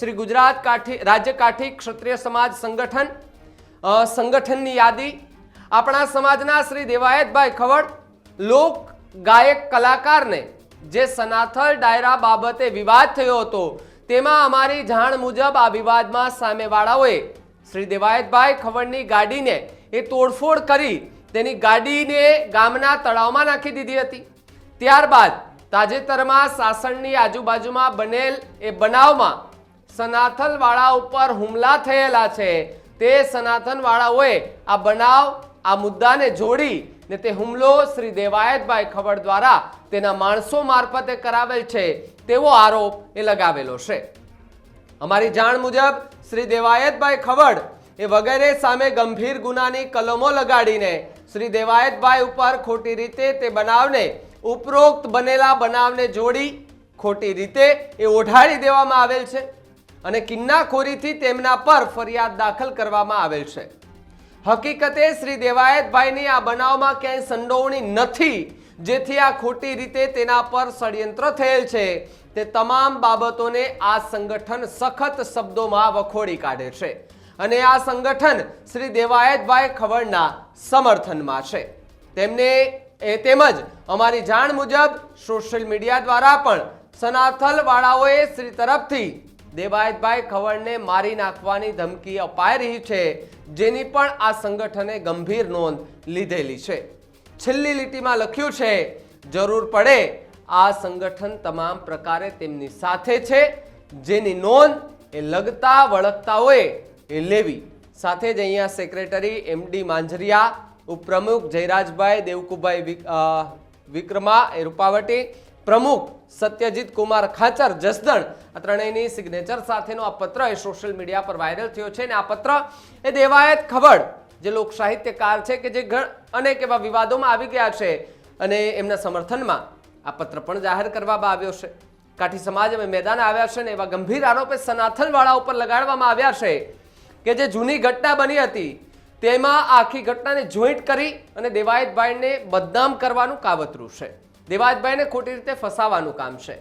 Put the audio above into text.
श्री गुजरात राज्य काठी क्षत्रिय समाज संगठन संगठननी यादी अपना समाजना श्री देवायतभाई खवड़ लोक गायक कलाकार ने जे सनाथल डायरा बाबते विवाद थयो हतो तेमां अमारी जाण मुजब आ विवादमां सामेवाळाओए श्री देवायतभाई खवड़नी गाडीने ए तोड़फोड़ करी तेनी गाडीने गामना तळावमां नाखी दीधी हती। त्यारबाद ताजेतरमां सासणनी आजुबाजुमां बनेल ए बनावमां सनाथनवाळा उपर हुमला थयेला छे। ते सनातनवाळाओए आ बनाव आ मुद्दाने जोड़ी ने ते हुमलो श्री देवायतभाई खवड़ द्वारा तेना माणसो मार्फते करावेल छे तेवो आरोप ए लगावेलो छे। अमारी जाण मुजब श्री देवायतभाई खवड़ ए वगैरे सामे गंभीर गुनानी कलमो लगाडीने श्री देवायतभाई उपर खोटी रीते ते बनावने उपरोक्त बनेला बनावने जोड़ी खोटी रीते ए ओढाड़ी देवामां आवेल छे અને કિન્નાખોરીથી તેમના પર ફરિયાદ દાખલ કરવામાં આવેલ છે। હકીકતે શ્રી દેવાયતભાઈની આ બનાવમાં ક્યાંય સંડોવણી નથી, જેથી આ ખોટી રીતે તેના પર ષડયંત્ર થયેલ છે તે તમામ બાબતોને આ સંગઠન સખત શબ્દોમાં વખોડી કાઢે છે અને આ સંગઠન શ્રી દેવાયતભાઈ ખવડના સમર્થનમાં છે। તેમજ અમારી જાણ મુજબ સોશિયલ મીડિયા દ્વારા પણ સનાથલવાળાઓએ શ્રી તરફથી देवायतभाई खवड़ ने मारी नाखवानी धमकी अपाई रही है, जेनी पण आ संगठने गंभीर नोंध लीधेली छे। छेल्ली लीटीमां लख्युं छे, जरूर पड़े आ संगठन तमाम प्रकारे तेमनी साथे छे, जेनी नोंध ए लगता वळखता होय ए लेवी। साथे ज अहींया सेक्रेटरी एमडी मांजरिया, उपप्रमुख जयराजभाई देवकुभाई विक्रमा ए रूपावटी, प्रमुख सत्यजीत कुमार खाचर जसदण आ त्रणेयनी सिग्नेचर साथेनो आ पत्र ए सोशल मीडिया पर वायरल थयो छे। आ पत्र ए देवायत खवड़ जे लोक साहित्यकार छे के जे अनेक एवा विवादोमां आवी गया छे अने एमना समर्थनमां आ पत्र पण जाहेर करवामां आव्यो छे। काठी समाज अमे मैदाने आव्या छे ने एवा गंभीर आरोप सनाथनवाळा उपर लगाडवामां आव्या छे के जे जूनी घटना बनी हती तेमां आखी घटनाने जोईंट करी अने देवायतभाईने बदनाम करवानुं कावतरुं छे। देवायतभाई ने खोटी रीते फसावानुं काम छे।